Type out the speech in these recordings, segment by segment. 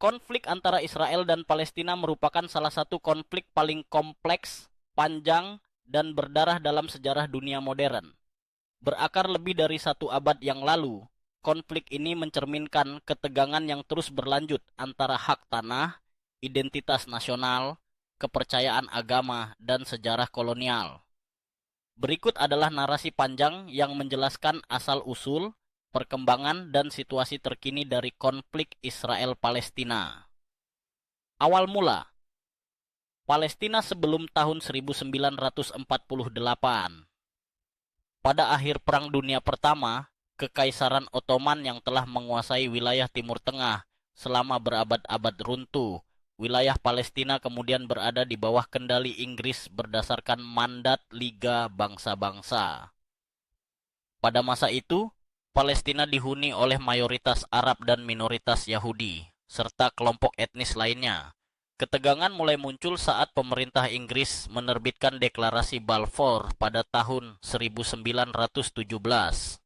Konflik antara Israel dan Palestina merupakan salah satu konflik paling kompleks, panjang, dan berdarah dalam sejarah dunia modern. Berakar lebih dari 1 abad yang lalu, konflik ini mencerminkan ketegangan yang terus berlanjut antara hak tanah, identitas nasional, kepercayaan agama, dan sejarah kolonial. Berikut adalah narasi panjang yang menjelaskan asal-usul, perkembangan, dan situasi terkini dari konflik Israel-Palestina. Awal mula, Palestina sebelum tahun 1948. Pada akhir Perang Dunia Pertama, Kekaisaran Ottoman yang telah menguasai wilayah Timur Tengah selama berabad-abad runtuh. Wilayah Palestina kemudian berada di bawah kendali Inggris berdasarkan mandat Liga Bangsa-Bangsa. Pada masa itu, Palestina dihuni oleh mayoritas Arab dan minoritas Yahudi, serta kelompok etnis lainnya. Ketegangan mulai muncul saat pemerintah Inggris menerbitkan deklarasi Balfour pada tahun 1917.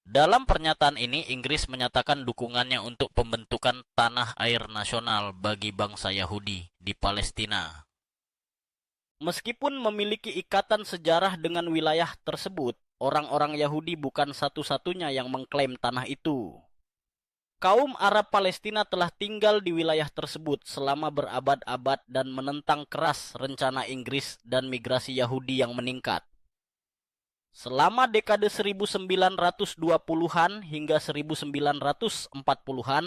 Dalam pernyataan ini, Inggris menyatakan dukungannya untuk pembentukan tanah air nasional bagi bangsa Yahudi di Palestina. Meskipun memiliki ikatan sejarah dengan wilayah tersebut, orang-orang Yahudi bukan satu-satunya yang mengklaim tanah itu. Kaum Arab Palestina telah tinggal di wilayah tersebut selama berabad-abad dan menentang keras rencana Inggris dan migrasi Yahudi yang meningkat. Selama dekade 1920-an hingga 1940-an,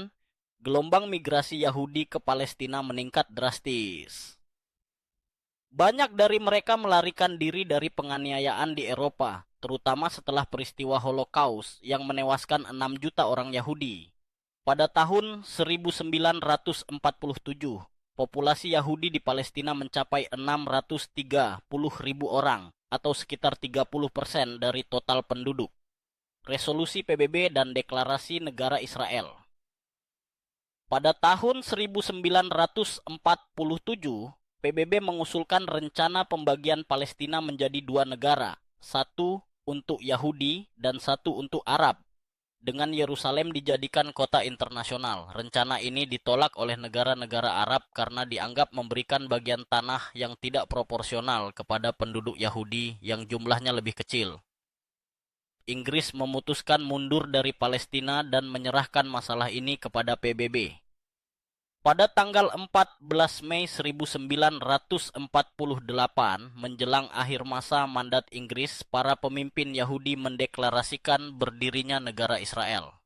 gelombang migrasi Yahudi ke Palestina meningkat drastis. Banyak dari mereka melarikan diri dari penganiayaan di Eropa, terutama setelah peristiwa Holocaust yang menewaskan 6 juta orang Yahudi. Pada tahun 1947, populasi Yahudi di Palestina mencapai 630.000 orang, atau sekitar 30% dari total penduduk. Resolusi PBB dan Deklarasi Negara Israel. Pada tahun 1947, PBB mengusulkan rencana pembagian Palestina menjadi 2 negara, satu untuk Yahudi dan satu untuk Arab, dengan Yerusalem dijadikan kota internasional. Rencana ini ditolak oleh negara-negara Arab karena dianggap memberikan bagian tanah yang tidak proporsional kepada penduduk Yahudi yang jumlahnya lebih kecil. Inggris memutuskan mundur dari Palestina dan menyerahkan masalah ini kepada PBB. Pada tanggal 14 Mei 1948, menjelang akhir masa mandat Inggris, para pemimpin Yahudi mendeklarasikan berdirinya negara Israel.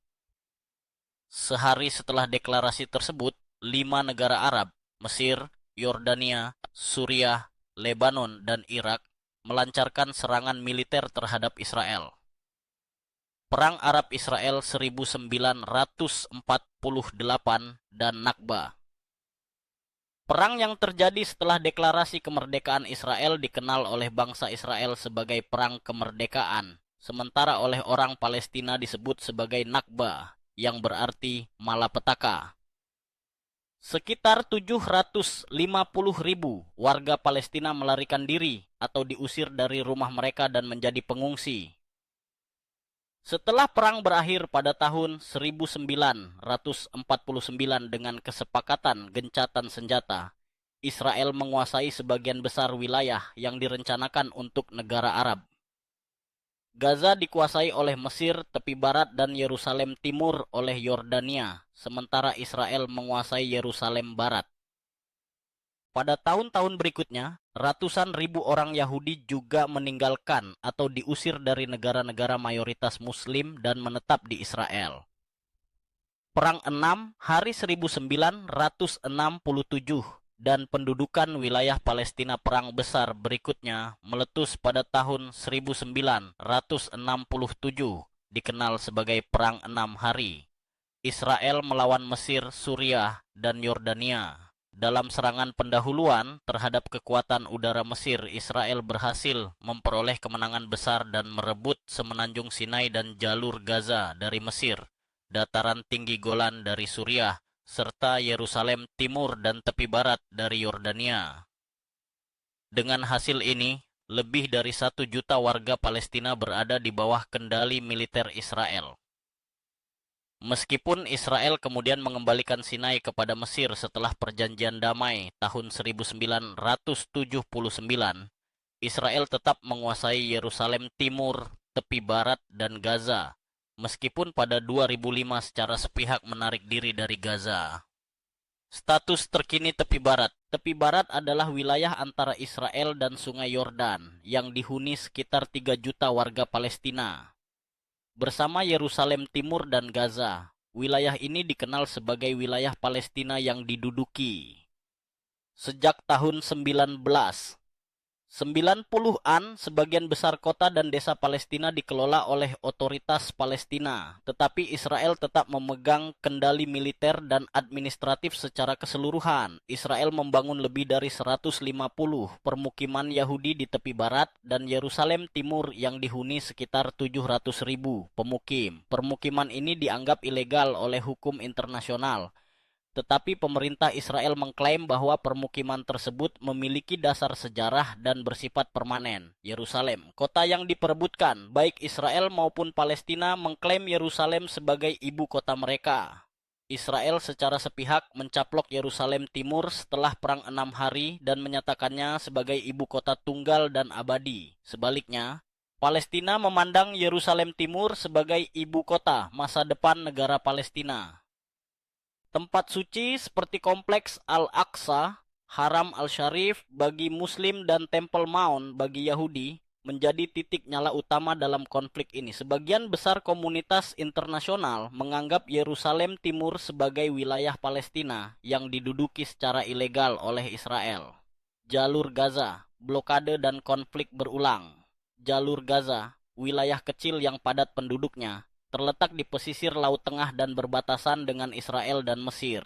Sehari setelah deklarasi tersebut, 5 negara Arab, Mesir, Yordania, Suriah, Lebanon, dan Irak, melancarkan serangan militer terhadap Israel. Perang Arab-Israel 1948 dan Nakba. Perang yang terjadi setelah deklarasi kemerdekaan Israel dikenal oleh bangsa Israel sebagai Perang Kemerdekaan, sementara oleh orang Palestina disebut sebagai Nakba, yang berarti malapetaka. Sekitar 750.000 warga Palestina melarikan diri atau diusir dari rumah mereka dan menjadi pengungsi. Setelah perang berakhir pada tahun 1949 dengan kesepakatan gencatan senjata, Israel menguasai sebagian besar wilayah yang direncanakan untuk negara Arab. Gaza dikuasai oleh Mesir tepi barat dan Yerusalem timur oleh Yordania, sementara Israel menguasai Yerusalem barat. Pada tahun-tahun berikutnya, ratusan ribu orang Yahudi juga meninggalkan atau diusir dari negara-negara mayoritas Muslim dan menetap di Israel. Perang 6 hari 1967 dan pendudukan wilayah Palestina perang besar berikutnya meletus pada tahun 1967, dikenal sebagai Perang 6 Hari. Israel melawan Mesir, Suriah, dan Yordania. Dalam serangan pendahuluan terhadap kekuatan udara Mesir, Israel berhasil memperoleh kemenangan besar dan merebut semenanjung Sinai dan jalur Gaza dari Mesir, dataran tinggi Golan dari Suriah, serta Yerusalem timur dan tepi barat dari Yordania. Dengan hasil ini, lebih dari 1 juta warga Palestina berada di bawah kendali militer Israel. Meskipun Israel kemudian mengembalikan Sinai kepada Mesir setelah perjanjian damai tahun 1979, Israel tetap menguasai Yerusalem Timur, tepi barat, dan Gaza, meskipun pada 2005 secara sepihak menarik diri dari Gaza. Status terkini tepi barat. Tepi barat adalah wilayah antara Israel dan Sungai Yordan yang dihuni sekitar 3 juta warga Palestina. Bersama Yerusalem Timur dan Gaza, wilayah ini dikenal sebagai wilayah Palestina yang diduduki. Sejak tahun 1990-an, sebagian besar kota dan desa Palestina dikelola oleh otoritas Palestina, tetapi Israel tetap memegang kendali militer dan administratif secara keseluruhan. Israel membangun lebih dari 150 permukiman Yahudi di tepi barat dan Yerusalem Timur yang dihuni sekitar 700.000 pemukim. Permukiman ini dianggap ilegal oleh hukum internasional. Tetapi pemerintah Israel mengklaim bahwa permukiman tersebut memiliki dasar sejarah dan bersifat permanen. Yerusalem, kota yang diperebutkan, baik Israel maupun Palestina mengklaim Yerusalem sebagai ibu kota mereka. Israel secara sepihak mencaplok Yerusalem Timur setelah Perang 6 Hari dan menyatakannya sebagai ibu kota tunggal dan abadi. Sebaliknya, Palestina memandang Yerusalem Timur sebagai ibu kota masa depan negara Palestina. Tempat suci seperti kompleks Al-Aqsa, Haram Al-Sharif bagi Muslim dan Temple Mount bagi Yahudi menjadi titik nyala utama dalam konflik ini. Sebagian besar komunitas internasional menganggap Yerusalem Timur sebagai wilayah Palestina yang diduduki secara ilegal oleh Israel. Jalur Gaza, blokade dan konflik berulang. Jalur Gaza, wilayah kecil yang padat penduduknya, terletak di pesisir Laut Tengah dan berbatasan dengan Israel dan Mesir.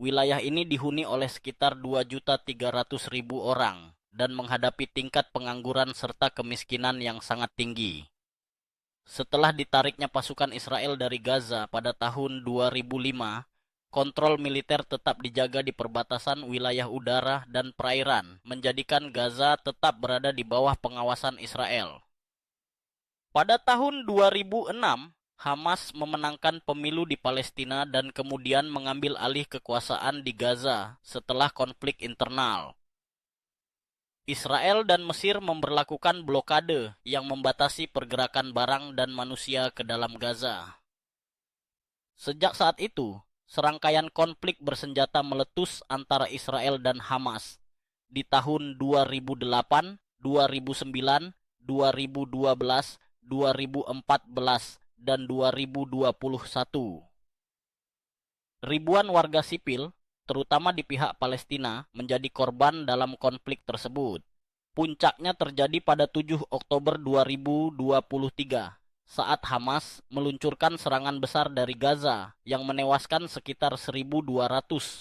Wilayah ini dihuni oleh sekitar 2.300.000 orang dan menghadapi tingkat pengangguran serta kemiskinan yang sangat tinggi. Setelah ditariknya pasukan Israel dari Gaza pada tahun 2005, kontrol militer tetap dijaga di perbatasan wilayah udara dan perairan, menjadikan Gaza tetap berada di bawah pengawasan Israel. Pada tahun 2006, Hamas memenangkan pemilu di Palestina dan kemudian mengambil alih kekuasaan di Gaza setelah konflik internal. Israel dan Mesir memberlakukan blokade yang membatasi pergerakan barang dan manusia ke dalam Gaza. Sejak saat itu, serangkaian konflik bersenjata meletus antara Israel dan Hamas. Di tahun 2008, 2009, 2012, 2014, dan 2021. Ribuan warga sipil, terutama di pihak Palestina, menjadi korban dalam konflik tersebut. Puncaknya terjadi pada 7 Oktober 2023, saat Hamas meluncurkan serangan besar dari Gaza yang menewaskan sekitar 1.200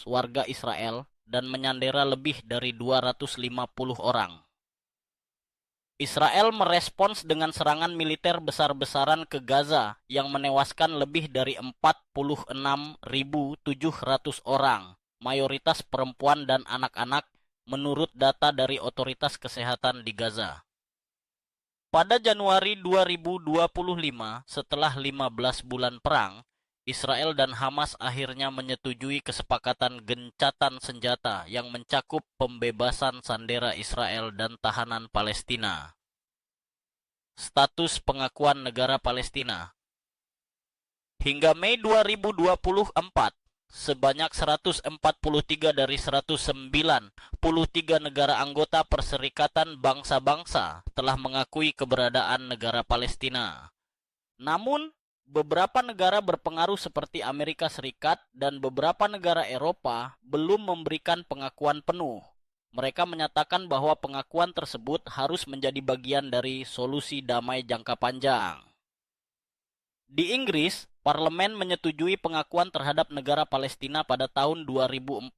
warga Israel dan menyandera lebih dari 250 orang. Israel merespons dengan serangan militer besar-besaran ke Gaza yang menewaskan lebih dari 46.700 orang, mayoritas perempuan dan anak-anak, menurut data dari otoritas kesehatan di Gaza. Pada Januari 2025, setelah 15 bulan perang, Israel dan Hamas akhirnya menyetujui kesepakatan gencatan senjata yang mencakup pembebasan sandera Israel dan tahanan Palestina. Status pengakuan negara Palestina. Hingga Mei 2024, sebanyak 143 dari 193 negara anggota Perserikatan Bangsa-Bangsa telah mengakui keberadaan negara Palestina. Namun, beberapa negara berpengaruh seperti Amerika Serikat dan beberapa negara Eropa belum memberikan pengakuan penuh. Mereka menyatakan bahwa pengakuan tersebut harus menjadi bagian dari solusi damai jangka panjang. Di Inggris, parlemen menyetujui pengakuan terhadap negara Palestina pada tahun 2014,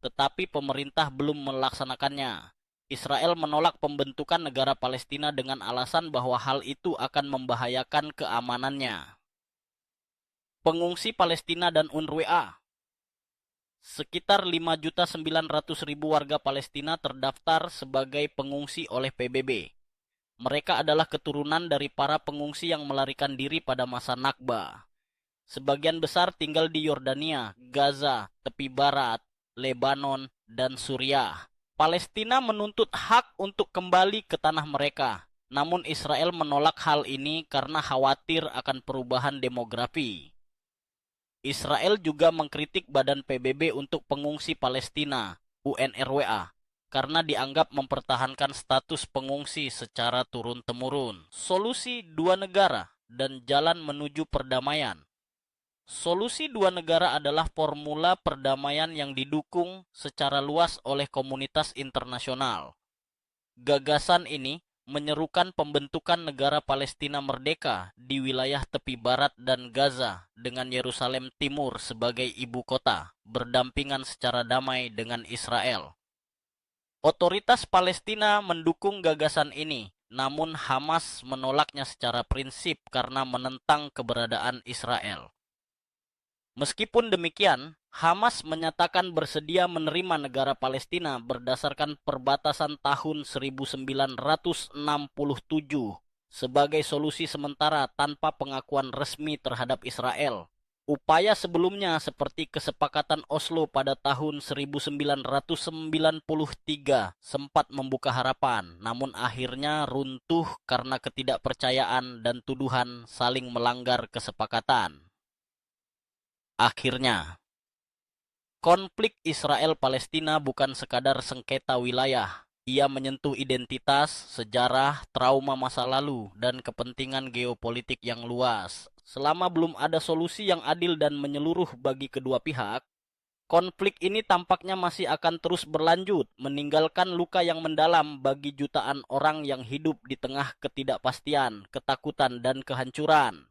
tetapi pemerintah belum melaksanakannya. Israel menolak pembentukan negara Palestina dengan alasan bahwa hal itu akan membahayakan keamanannya. Pengungsi Palestina dan UNRWA. Sekitar 5.900.000 warga Palestina terdaftar sebagai pengungsi oleh PBB. Mereka adalah keturunan dari para pengungsi yang melarikan diri pada masa Nakba. Sebagian besar tinggal di Yordania, Gaza, tepi barat, Lebanon, dan Suriah. Palestina menuntut hak untuk kembali ke tanah mereka. Namun Israel menolak hal ini karena khawatir akan perubahan demografi. Israel juga mengkritik Badan PBB untuk Pengungsi Palestina, UNRWA, karena dianggap mempertahankan status pengungsi secara turun-temurun. Solusi dua negara dan jalan menuju perdamaian. Solusi dua negara adalah formula perdamaian yang didukung secara luas oleh komunitas internasional. Gagasan ini menyerukan pembentukan negara Palestina merdeka di wilayah tepi barat dan Gaza dengan Yerusalem Timur sebagai ibu kota, berdampingan secara damai dengan Israel. Otoritas Palestina mendukung gagasan ini, namun Hamas menolaknya secara prinsip karena menentang keberadaan Israel. Meskipun demikian, Hamas menyatakan bersedia menerima negara Palestina berdasarkan perbatasan tahun 1967 sebagai solusi sementara tanpa pengakuan resmi terhadap Israel. Upaya sebelumnya seperti kesepakatan Oslo pada tahun 1993 sempat membuka harapan, namun akhirnya runtuh karena ketidakpercayaan dan tuduhan saling melanggar kesepakatan. Akhirnya, konflik Israel-Palestina bukan sekadar sengketa wilayah. Ia menyentuh identitas, sejarah, trauma masa lalu, dan kepentingan geopolitik yang luas. Selama belum ada solusi yang adil dan menyeluruh bagi kedua pihak, konflik ini tampaknya masih akan terus berlanjut, meninggalkan luka yang mendalam bagi jutaan orang yang hidup di tengah ketidakpastian, ketakutan, dan kehancuran.